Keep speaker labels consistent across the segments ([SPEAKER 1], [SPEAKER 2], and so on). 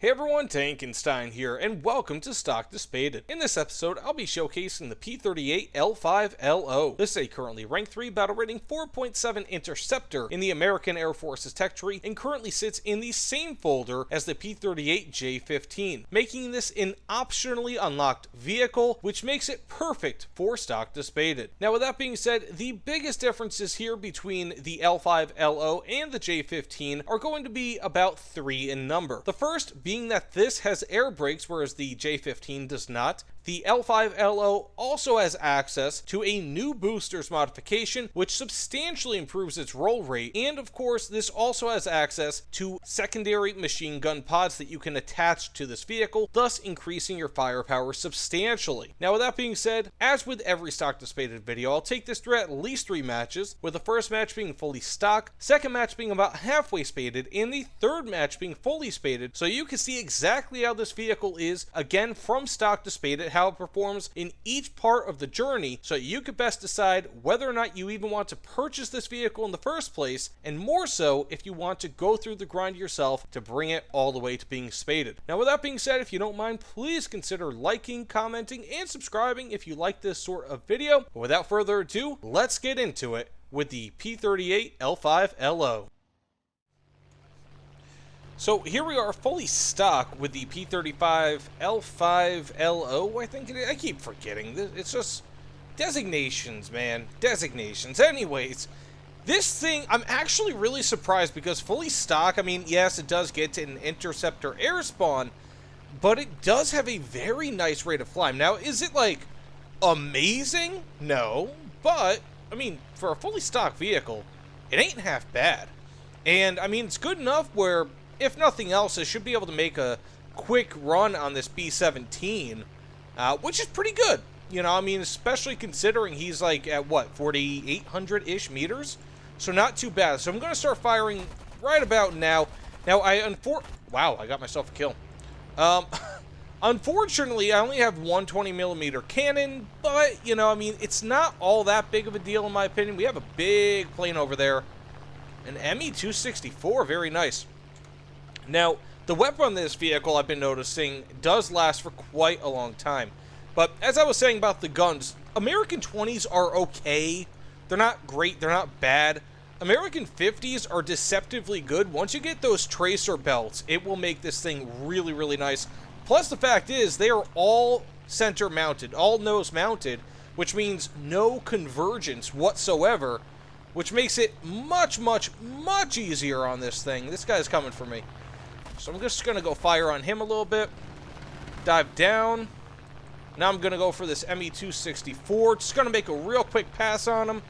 [SPEAKER 1] Hey everyone, Tankenstein here, and welcome to Stock to Spaded. In this episode, I'll be showcasing the P-38L-5-LO. This is a currently rank 3 battle rating 4.7 interceptor in the American Air Force's tech tree, and currently sits in the same folder as the P-38J-15, making this an optionally unlocked vehicle, which makes it perfect for Stock to Spaded. Now with that being said, the biggest differences here between the L5-LO and the J-15 are going to be about 3 in number. The first being that this has air brakes, whereas the J-15 does not. The L5-LO also has access to a new boosters modification, which substantially improves its roll rate, and of course this also has access to secondary machine gun pods that you can attach to this vehicle, thus increasing your firepower substantially. Now with that being said, as with every Stock to Spaded video, I'll take this through at least 3 matches, with the first match being fully stock, second match being about halfway spaded, and the third match being fully spaded, so you can see exactly how this vehicle is, again from stock to spaded, how it performs in each part of the journey, so you could best decide whether or not you even want to purchase this vehicle in the first place, and more so if you want to go through the grind yourself to bring it all the way to being spaded. Now with that being said, if you don't mind, please consider liking, commenting, and subscribing if you like this sort of video. But without further ado, let's get into it with the P-38L-5-LO. So here we are fully stock with the P-35L-5-LO, I think it is. I keep forgetting. It's just designations, man. Designations. Anyways, this thing, I'm actually really surprised because fully stock, I mean, yes, it does get to an interceptor air spawn, but it does have a very nice rate of climb. Now, is it, like, amazing? No. But, I mean, for a fully stock vehicle, it ain't half bad. And, I mean, it's good enough where, if nothing else, I should be able to make a quick run on this B-17, which is pretty good. You know, I mean, especially considering he's like at what, 4,800-ish meters? So not too bad. So I'm going to start firing right about now. Now, wow, I got myself a kill. Unfortunately, I only have one 20mm cannon, but, you know, I mean, it's not all that big of a deal in my opinion. We have a big plane over there. An ME-264, very nice. Now, the weapon on this vehicle, I've been noticing, does last for quite a long time. But as I was saying about the guns, American 20s are okay. They're not great, they're not bad. American 50s are deceptively good. Once you get those tracer belts, it will make this thing really, really nice. Plus, the fact is, they are all center mounted, all nose mounted, which means no convergence whatsoever, which makes it much, much, much easier on this thing. This guy's coming for me. So I'm just going to go fire on him a little bit. Dive down. Now I'm going to go for this ME-264. Just going to make a real quick pass on him.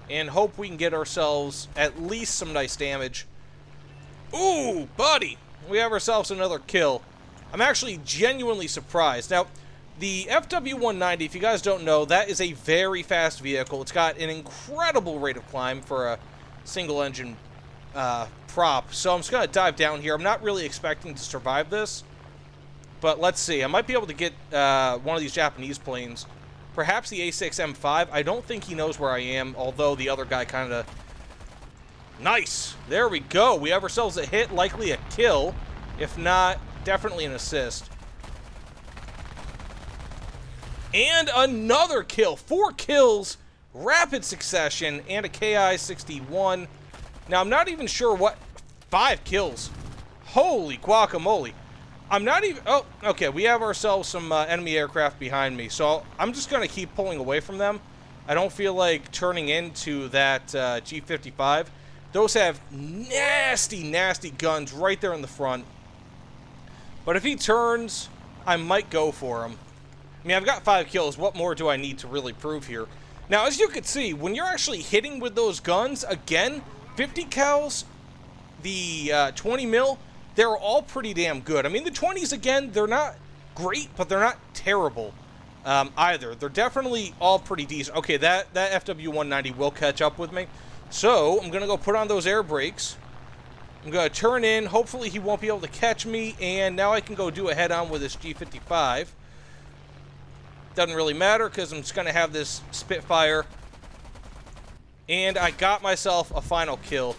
[SPEAKER 1] And hope we can get ourselves at least some nice damage. Ooh, buddy. We have ourselves another kill. I'm actually genuinely surprised. Now, the FW-190, if you guys don't know, that is a very fast vehicle. It's got an incredible rate of climb for a single engine prop, so I'm just going to dive down here. I'm not really expecting to survive this, but let's see. I might be able to get one of these Japanese planes, perhaps the A6M5. I don't think he knows where I am, although the other guy kind of... Nice! There we go. We have ourselves a hit, likely a kill. If not, definitely an assist. And another kill. 4 kills, rapid succession, and a KI-61. Now, I'm not even sure what... 5 kills. Holy guacamole. I'm not even... Oh, okay. We have ourselves some enemy aircraft behind me. So I'm just going to keep pulling away from them. I don't feel like turning into that G55. Those have nasty, nasty guns right there in the front. But if he turns, I might go for him. I mean, I've got 5 kills. What more do I need to really prove here? Now, as you can see, when you're actually hitting with those guns, again... 50 cals, the 20 mil, they're all pretty damn good. I mean, the 20s, again, they're not great, but they're not terrible either. They're definitely all pretty decent. Okay, that FW-190 will catch up with me. So, I'm going to go put on those air brakes. I'm going to turn in. Hopefully, he won't be able to catch me. And now I can go do a head-on with this G55. Doesn't really matter because I'm just going to have this Spitfire. And I got myself a final kill.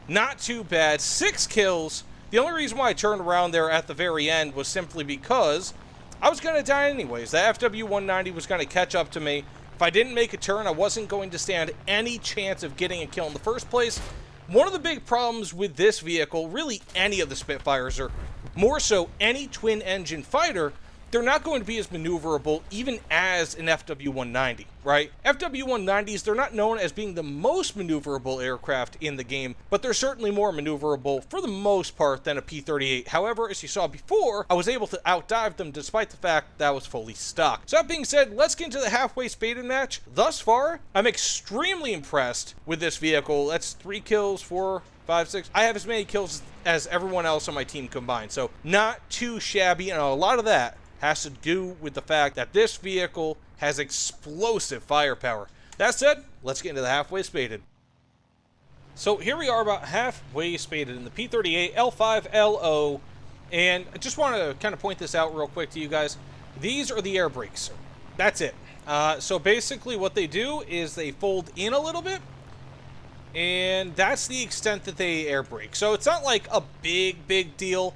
[SPEAKER 1] Not too bad. 6 kills, The only reason why I turned around there at the very end was simply because I was going to die anyways. The FW-190 was going to catch up to me. If I didn't make a turn, I wasn't going to stand any chance of getting a kill in the first place. One of the big problems with this vehicle, really any of the Spitfires, or more so any twin-engine fighter, they're not going to be as maneuverable even as an FW-190, right? FW-190s, they're not known as being the most maneuverable aircraft in the game, but they're certainly more maneuverable for the most part than a P-38. However, as you saw before, I was able to outdive them despite the fact that I was fully stock. So that being said, let's get into the halfway spaded match. Thus far, I'm extremely impressed with this vehicle. That's 3 kills, 4, 5, 6. I have as many kills as everyone else on my team combined, so not too shabby, and a lot of that has to do with the fact that this vehicle has explosive firepower. That said, let's get into the halfway spaded. So here we are about halfway spaded in the P-38L-5-LO, and I just want to kind of point this out real quick to you guys. These are the air brakes. That's it. So basically what they do is they fold in a little bit, and that's the extent that they air brake. So it's not like a big deal.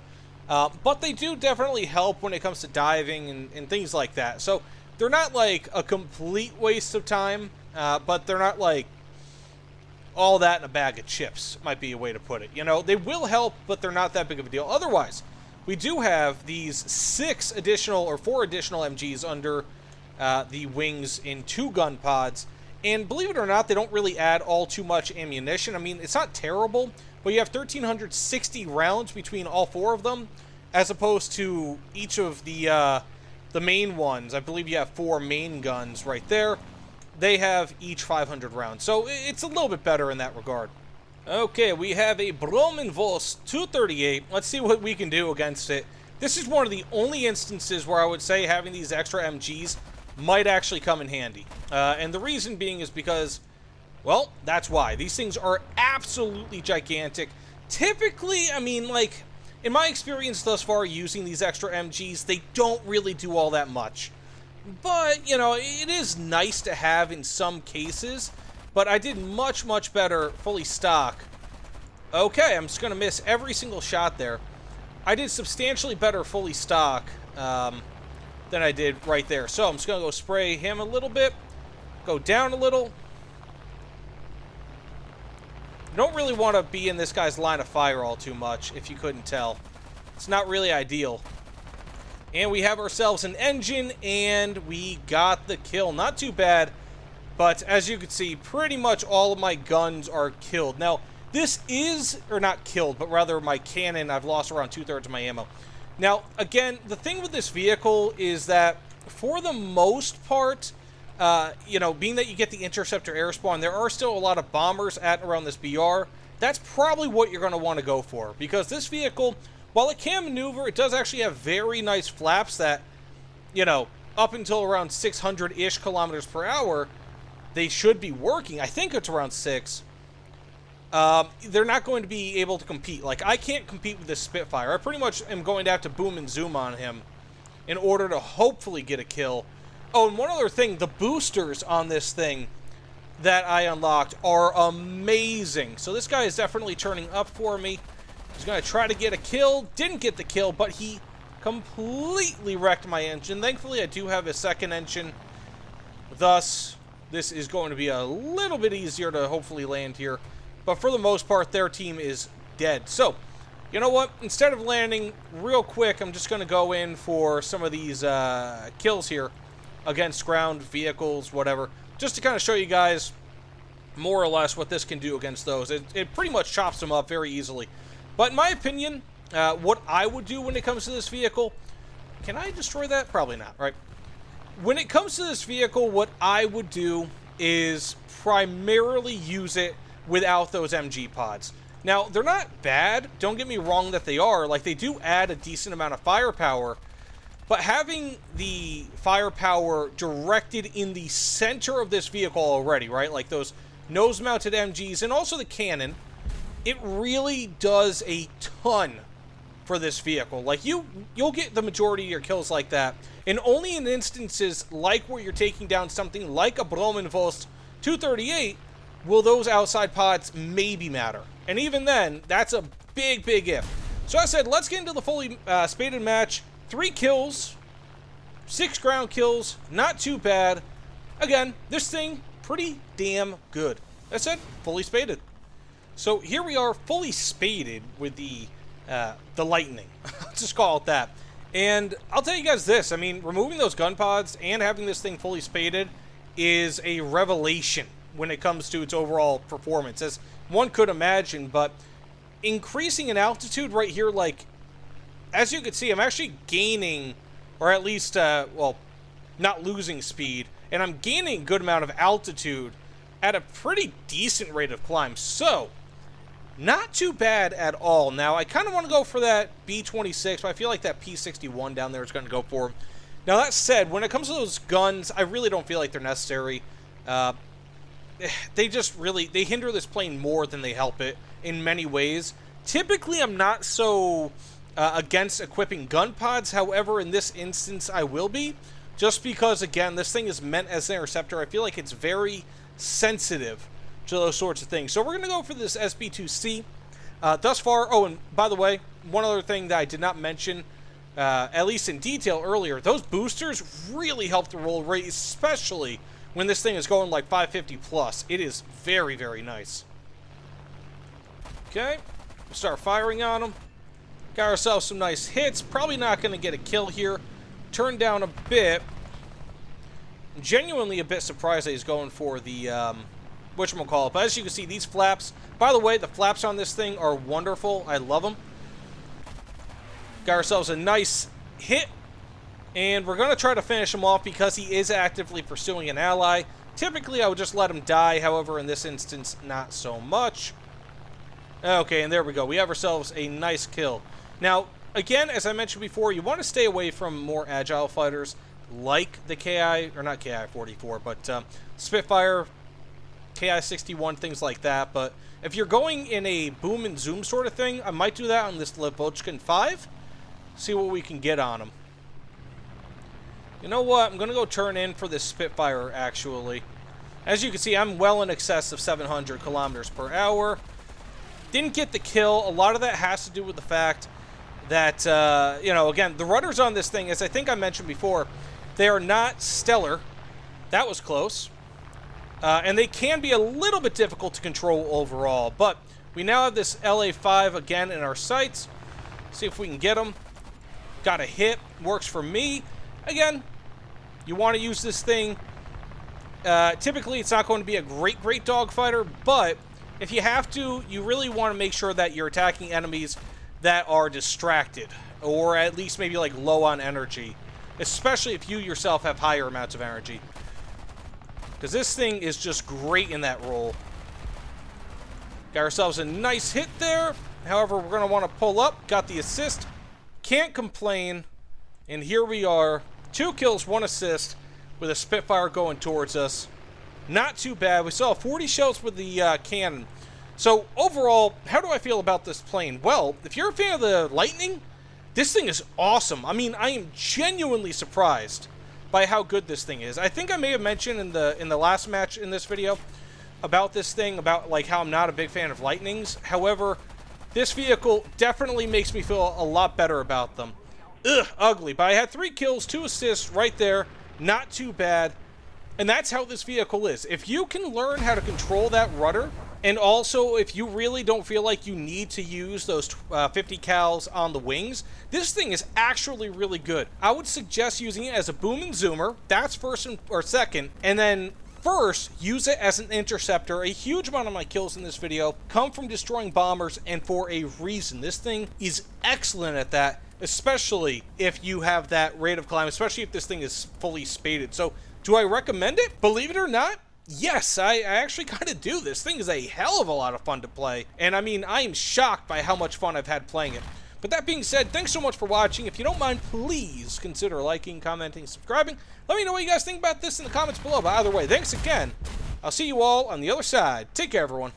[SPEAKER 1] But they do definitely help when it comes to diving and things like that. So they're not like a complete waste of time, but they're not like all that in a bag of chips, might be a way to put it. You know, they will help, but they're not that big of a deal. Otherwise, we do have these 4 additional MGs under the wings in 2 gun pods. And believe it or not, they don't really add all too much ammunition. I mean, it's not terrible, but you have 1,360 rounds between all 4 of them, as opposed to each of the main ones. I believe you have 4 main guns right there. They have each 500 rounds, so it's a little bit better in that regard. Okay, we have a Bromenvoss 238. Let's see what we can do against it. This is one of the only instances where I would say having these extra MGs might actually come in handy. And the reason being is because, well, that's why. These things are absolutely gigantic. Typically, I mean, like, in my experience thus far using these extra MGs, they don't really do all that much. But, you know, it is nice to have in some cases. But I did much better fully stock. Okay, I'm just going to miss every single shot there. I did substantially better fully stock than I did right there. So I'm just going to go spray him a little bit. Go down a little. You don't really want to be in this guy's line of fire all too much, if you couldn't tell. It's not really ideal. And we have ourselves an engine, and we got the kill. Not too bad, but as you can see, pretty much all of my guns are killed. Now, this is, or not killed, but rather my cannon, I've lost around 2/3 of my ammo. Now, again, the thing with this vehicle is that, for the most part, you know, being that you get the interceptor air spawn, there are still a lot of bombers at around this BR. That's probably what you're going to want to go for, because this vehicle, while it can maneuver, it does actually have very nice flaps that, you know, up until around 600-ish kilometers per hour, they should be working. I think it's around 6. They're not going to be able to compete. Like, I can't compete with this Spitfire. I pretty much am going to have to boom and zoom on him in order to hopefully get a kill. Oh, and one other thing, the boosters on this thing that I unlocked are amazing. So this guy is definitely turning up for me. He's going to try to get a kill. Didn't get the kill, but he completely wrecked my engine. Thankfully, I do have a second engine. Thus, this is going to be a little bit easier to hopefully land here. But for the most part, their team is dead. So, you know what? Instead of landing real quick, I'm just going to go in for some of these kills here against ground vehicles, whatever, just to kind of show you guys more or less what this can do against those. It pretty much chops them up very easily. But in my opinion, what I would do when it comes to this vehicle, can I destroy that? Probably not, right? When it comes to this vehicle, what I would do is primarily use it without those MG pods. Now, they're not bad. Don't get me wrong that they are. Like, they do add a decent amount of firepower. But having the firepower directed in the center of this vehicle already, right? Like those nose-mounted MGs and also the cannon, it really does a ton for this vehicle. Like, you'll get the majority of your kills like that. And only in instances like where you're taking down something like a Bromenvoss 238 will those outside pods maybe matter. And even then, that's a big if. So I said, let's get into the fully spaded match. 3 kills, 6 ground kills, not too bad. Again, this thing, pretty damn good. I said, fully spaded. So here we are, fully spaded with the lightning. Let's just call it that. And I'll tell you guys this, I mean, removing those gun pods and having this thing fully spaded is a revelation when it comes to its overall performance, as one could imagine. But increasing in altitude right here, like, as you can see, I'm actually gaining, or at least, well, not losing speed, and I'm gaining a good amount of altitude at a pretty decent rate of climb. So, not too bad at all. Now, I kind of want to go for that B-26, but I feel like that P-61 down there is going to go for him. Now, that said, when it comes to those guns, I really don't feel like they're necessary. They just really, they hinder this plane more than they help it in many ways. Typically, I'm not so against equipping gun pods. However, in this instance, I will be. Just because, again, this thing is meant as an interceptor. I feel like it's very sensitive to those sorts of things. So we're going to go for this SB2C. Thus far, oh, and by the way, one other thing that I did not mention, at least in detail earlier, those boosters really help the roll rate, especially when this thing is going like 550 plus. It is very, very nice. Okay, we'll start firing on them. Got ourselves some nice hits. Probably not going to get a kill here. Turn down a bit. I'm genuinely a bit surprised that he's going for the, whatchamacallit. But as you can see, these flaps, by the way, the flaps on this thing are wonderful. I love them. Got ourselves a nice hit. And we're going to try to finish him off because he is actively pursuing an ally. Typically, I would just let him die. However, in this instance, not so much. Okay, and there we go. We have ourselves a nice kill. Now, again, as I mentioned before, you want to stay away from more agile fighters like the KI, or not KI-44, but Spitfire, KI-61, things like that. But if you're going in a boom and zoom sort of thing, I might do that on this Lavochkin 5. See what we can get on him. You know what? I'm going to go turn in for this Spitfire, actually. As you can see, I'm well in excess of 700 kilometers per hour. Didn't get the kill. A lot of that has to do with the fact that, you know, again, the rudders on this thing, as I think I mentioned before, they are not stellar. That was close. And they can be a little bit difficult to control overall. But we now have this LA-5 again in our sights. See if we can get them. Got a hit. Works for me. Again, you want to use this thing. Typically, it's not going to be a great dogfighter, but if you have to, you really want to make sure that you're attacking enemies that are distracted, or at least maybe like low on energy, especially if you yourself have higher amounts of energy. Because this thing is just great in that role. Got ourselves a nice hit there. However, we're going to want to pull up. Got the assist. Can't complain. And here we are. 2 kills, 1 assist with a Spitfire going towards us. Not too bad. We saw 40 shells with the cannon. So overall, how do I feel about this plane? Well, if you're a fan of the Lightning, this thing is awesome. I mean, I am genuinely surprised by how good this thing is. I think I may have mentioned in the last match in this video about this thing, about like how I'm not a big fan of Lightnings. However, this vehicle definitely makes me feel a lot better about them. Ugh, ugly. But I had 3 kills, 2 assists right there. Not too bad. And that's how this vehicle is. If you can learn how to control that rudder, and also if you really don't feel like you need to use those 50 cals on the wings, this thing is actually really good. I would suggest using it as a boom and zoomer. That's first or second. And then first, use it as an interceptor. A huge amount of my kills in this video come from destroying bombers, and for a reason. This thing is excellent at that, especially if you have that rate of climb, especially if this thing is fully spaded. So, do I recommend it? Believe it or not, yes, I actually kind of do. This thing is a hell of a lot of fun to play. And I mean, I am shocked by how much fun I've had playing it. But that being said, thanks so much for watching. If you don't mind, please consider liking, commenting, subscribing. Let me know what you guys think about this in the comments below. But either way, thanks again. I'll see you all on the other side. Take care, everyone.